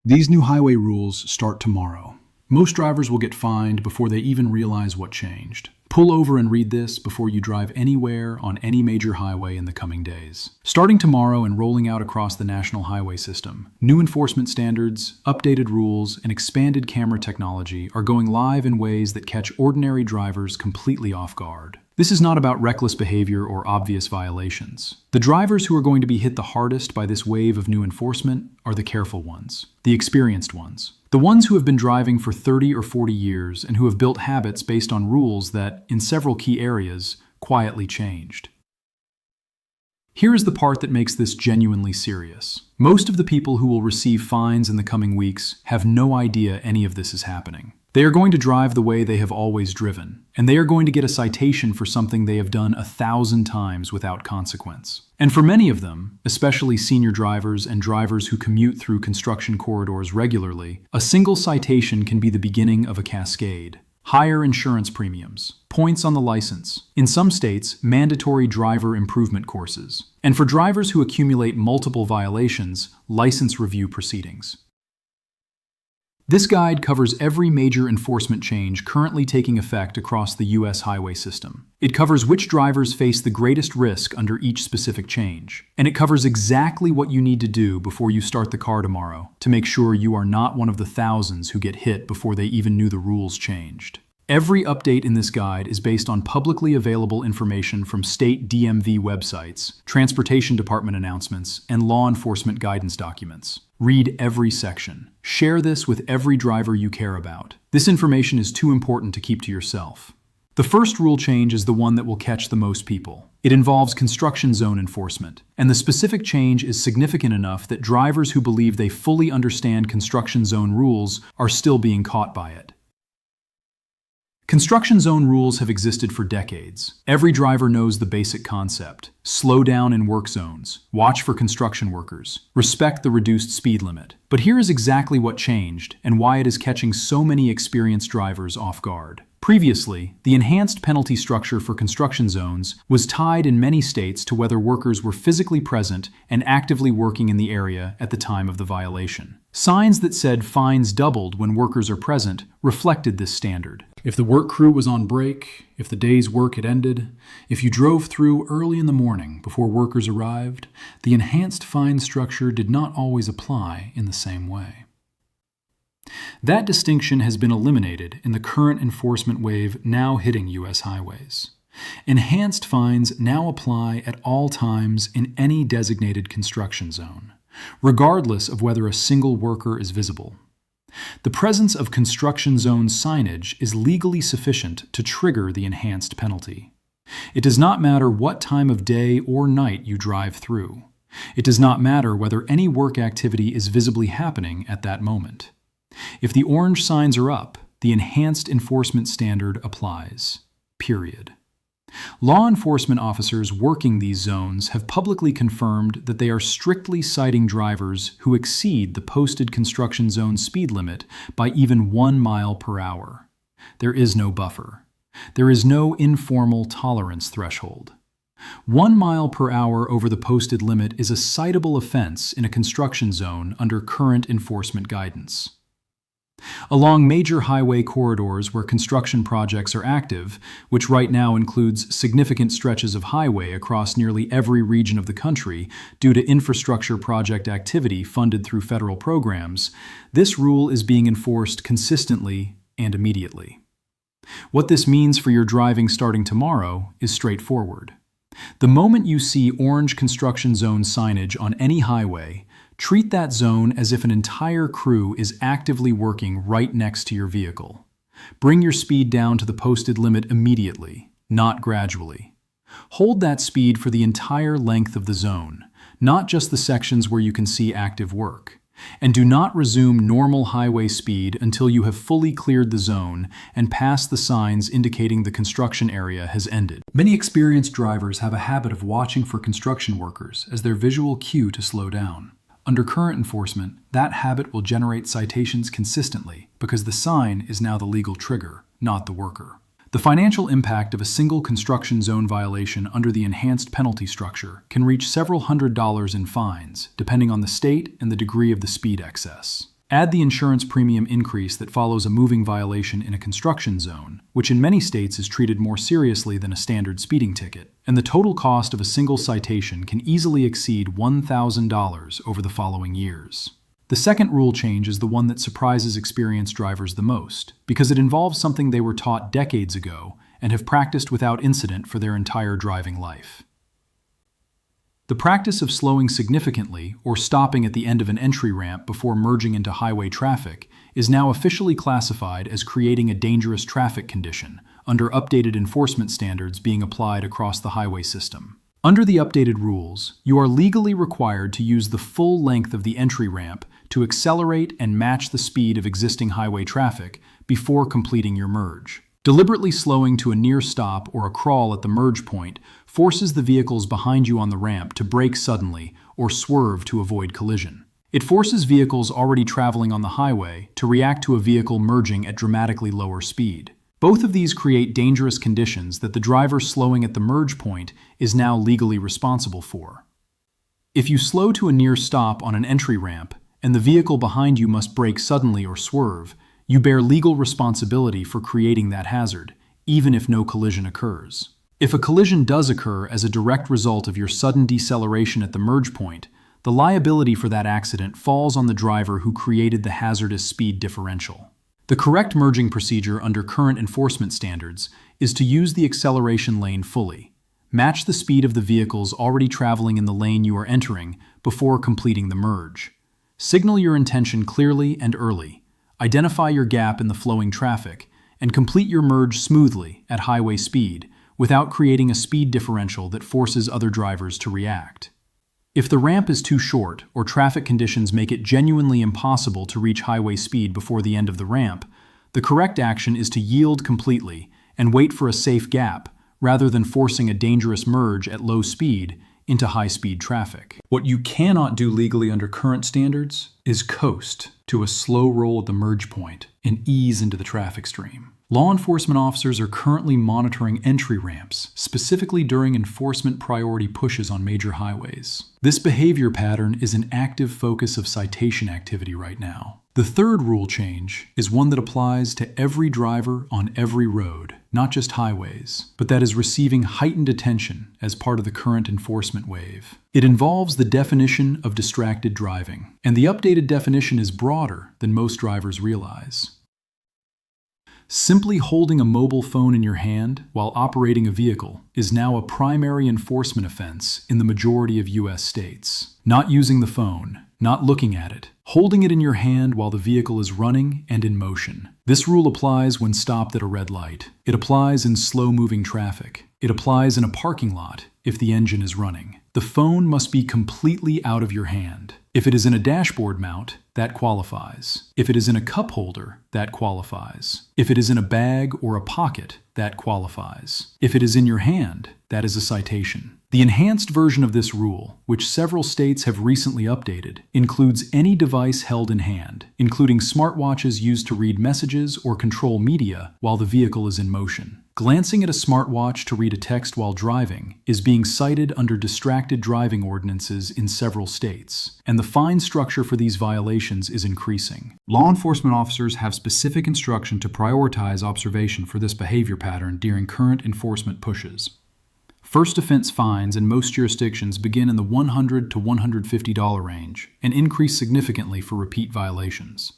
These new highway rules start tomorrow. Most drivers will get fined before they even realize what changed. Pull over and read this before you drive anywhere on any major highway in the coming days. Starting tomorrow and rolling out across the national highway system, new enforcement standards, updated rules, and expanded camera technology are going live in ways that catch ordinary drivers completely off guard. This is not about reckless behavior or obvious violations. The drivers who are going to be hit the hardest by this wave of new enforcement are the careful ones, the experienced ones, the ones who have been driving for 30 or 40 years and who have built habits based on rules that, in several key areas, quietly changed. Here is the part that makes this genuinely serious. Most of the people who will receive fines in the coming weeks have no idea any of this is happening. They are going to drive the way they have always driven, and they are going to get a citation for something they have done 1,000 times without consequence. And for many of them, especially senior drivers and drivers who commute through construction corridors regularly, a single citation can be the beginning of a cascade. Higher insurance premiums, points on the license, in some states, mandatory driver improvement courses, and for drivers who accumulate multiple violations, license review proceedings. This guide covers every major enforcement change currently taking effect across the U.S. highway system. It covers which drivers face the greatest risk under each specific change. And it covers exactly what you need to do before you start the car tomorrow to make sure you are not one of the thousands who get hit before they even knew the rules changed. Every update in this guide is based on publicly available information from state DMV websites, transportation department announcements, and law enforcement guidance documents. Read every section. Share this with every driver you care about. This information is too important to keep to yourself. The first rule change is the one that will catch the most people. It involves construction zone enforcement, and the specific change is significant enough that drivers who believe they fully understand construction zone rules are still being caught by it. Construction zone rules have existed for decades. Every driver knows the basic concept. Slow down in work zones. Watch for construction workers. Respect the reduced speed limit. But here is exactly what changed and why it is catching so many experienced drivers off guard. Previously, the enhanced penalty structure for construction zones was tied in many states to whether workers were physically present and actively working in the area at the time of the violation. Signs that said fines doubled when workers are present reflected this standard. If the work crew was on break, if the day's work had ended, if you drove through early in the morning before workers arrived, the enhanced fine structure did not always apply in the same way. That distinction has been eliminated in the current enforcement wave now hitting U.S. highways. Enhanced fines now apply at all times in any designated construction zone, regardless of whether a single worker is visible. The presence of construction zone signage is legally sufficient to trigger the enhanced penalty. It does not matter what time of day or night you drive through. It does not matter whether any work activity is visibly happening at that moment. If the orange signs are up, the enhanced enforcement standard applies. Period. Law enforcement officers working these zones have publicly confirmed that they are strictly citing drivers who exceed the posted construction zone speed limit by even 1 mile per hour. There is no buffer. There is no informal tolerance threshold. 1 mile per hour over the posted limit is a citable offense in a construction zone under current enforcement guidance. Along major highway corridors where construction projects are active, which right now includes significant stretches of highway across nearly every region of the country due to infrastructure project activity funded through federal programs, this rule is being enforced consistently and immediately. What this means for your driving starting tomorrow is straightforward. The moment you see orange construction zone signage on any highway, treat that zone as if an entire crew is actively working right next to your vehicle. Bring your speed down to the posted limit immediately, not gradually. Hold that speed for the entire length of the zone, not just the sections where you can see active work. And do not resume normal highway speed until you have fully cleared the zone and passed the signs indicating the construction area has ended. Many experienced drivers have a habit of watching for construction workers as their visual cue to slow down. Under current enforcement, that habit will generate citations consistently because the sign is now the legal trigger, not the worker. The financial impact of a single construction zone violation under the enhanced penalty structure can reach several $100s in fines, depending on the state and the degree of the speed excess. Add the insurance premium increase that follows a moving violation in a construction zone, which in many states is treated more seriously than a standard speeding ticket, and the total cost of a single citation can easily exceed $1,000 over the following years. The second rule change is the one that surprises experienced drivers the most, because it involves something they were taught decades ago and have practiced without incident for their entire driving life. The practice of slowing significantly or stopping at the end of an entry ramp before merging into highway traffic is now officially classified as creating a dangerous traffic condition under updated enforcement standards being applied across the highway system. Under the updated rules, you are legally required to use the full length of the entry ramp to accelerate and match the speed of existing highway traffic before completing your merge. Deliberately slowing to a near stop or a crawl at the merge point forces the vehicles behind you on the ramp to brake suddenly or swerve to avoid collision. It forces vehicles already traveling on the highway to react to a vehicle merging at dramatically lower speed. Both of these create dangerous conditions that the driver slowing at the merge point is now legally responsible for. If you slow to a near stop on an entry ramp and the vehicle behind you must brake suddenly or swerve, you bear legal responsibility for creating that hazard, even if no collision occurs. If a collision does occur as a direct result of your sudden deceleration at the merge point, the liability for that accident falls on the driver who created the hazardous speed differential. The correct merging procedure under current enforcement standards is to use the acceleration lane fully. Match the speed of the vehicles already traveling in the lane you are entering before completing the merge. Signal your intention clearly and early. Identify your gap in the flowing traffic, and complete your merge smoothly at highway speed without creating a speed differential that forces other drivers to react. If the ramp is too short or traffic conditions make it genuinely impossible to reach highway speed before the end of the ramp, the correct action is to yield completely and wait for a safe gap rather than forcing a dangerous merge at low speed into high-speed traffic. What you cannot do legally under current standards is coast to a slow roll at the merge point and ease into the traffic stream. Law enforcement officers are currently monitoring entry ramps, specifically during enforcement priority pushes on major highways. This behavior pattern is an active focus of citation activity right now. The third rule change is one that applies to every driver on every road, not just highways, but that is receiving heightened attention as part of the current enforcement wave. It involves the definition of distracted driving, and the updated definition is broader than most drivers realize. Simply holding a mobile phone in your hand while operating a vehicle is now a primary enforcement offense in the majority of U.S. states. Not using the phone, not looking at it, holding it in your hand while the vehicle is running and in motion. This rule applies when stopped at a red light. It applies in slow-moving traffic. It applies in a parking lot if the engine is running. The phone must be completely out of your hand. If it is in a dashboard mount, that qualifies. If it is in a cup holder, that qualifies. If it is in a bag or a pocket, that qualifies. If it is in your hand, that is a citation. The enhanced version of this rule, which several states have recently updated, includes any device held in hand, including smartwatches used to read messages or control media while the vehicle is in motion. Glancing at a smartwatch to read a text while driving is being cited under distracted driving ordinances in several states, and the fine structure for these violations is increasing. Law enforcement officers have specific instruction to prioritize observation for this behavior pattern during current enforcement pushes. First offense fines in most jurisdictions begin in the $100 to $150 range and increase significantly for repeat violations.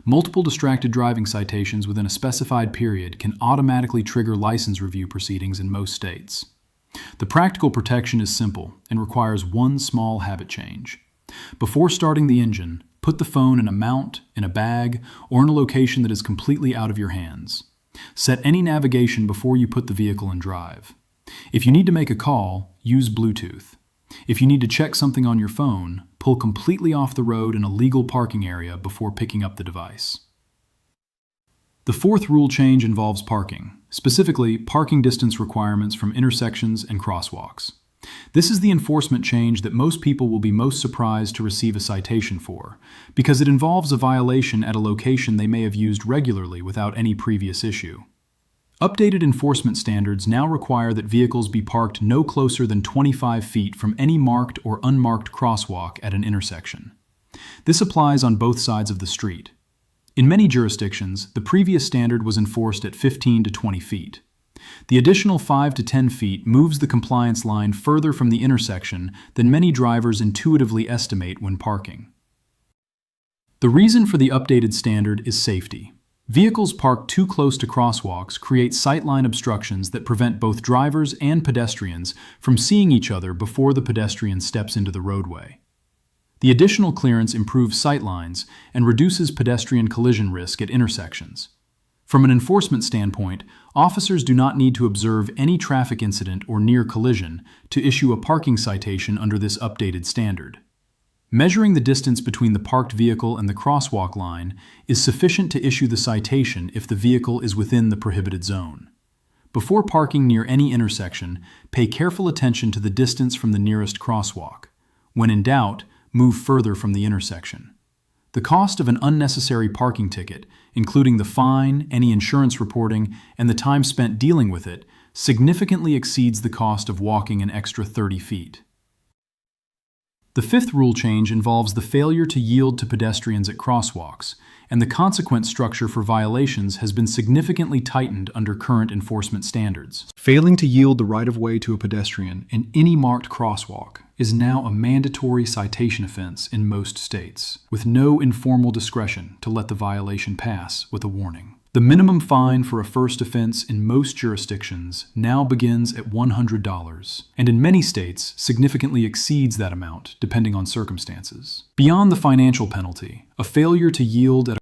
Multiple distracted driving citations within a specified period can automatically trigger license review proceedings in most states. The practical protection is simple and requires one small habit change. Before starting the engine, put the phone in a mount, in a bag, or in a location that is completely out of your hands. Set any navigation before you put the vehicle in drive. If you need to make a call, use Bluetooth. If you need to check something on your phone, pull completely off the road in a legal parking area before picking up the device. The fourth rule change involves parking, specifically parking distance requirements from intersections and crosswalks. This is the enforcement change that most people will be most surprised to receive a citation for, because it involves a violation at a location they may have used regularly without any previous issue. Updated enforcement standards now require that vehicles be parked no closer than 25 feet from any marked or unmarked crosswalk at an intersection. This applies on both sides of the street. In many jurisdictions, the previous standard was enforced at 15 to 20 feet. The additional 5 to 10 feet moves the compliance line further from the intersection than many drivers intuitively estimate when parking. The reason for the updated standard is safety. Vehicles parked too close to crosswalks create sightline obstructions that prevent both drivers and pedestrians from seeing each other before the pedestrian steps into the roadway. The additional clearance improves sightlines and reduces pedestrian collision risk at intersections. From an enforcement standpoint, officers do not need to observe any traffic incident or near collision to issue a parking citation under this updated standard. Measuring the distance between the parked vehicle and the crosswalk line is sufficient to issue the citation if the vehicle is within the prohibited zone. Before parking near any intersection, pay careful attention to the distance from the nearest crosswalk. When in doubt, move further from the intersection. The cost of an unnecessary parking ticket, including the fine, any insurance reporting, and the time spent dealing with it, significantly exceeds the cost of walking an extra 30 feet. The fifth rule change involves the failure to yield to pedestrians at crosswalks, and the consequent structure for violations has been significantly tightened under current enforcement standards. Failing to yield the right-of-way to a pedestrian in any marked crosswalk is now a mandatory citation offense in most states, with no informal discretion to let the violation pass with a warning. The minimum fine for a first offense in most jurisdictions now begins at $100, and in many states significantly exceeds that amount depending on circumstances. Beyond the financial penalty, a failure to yield at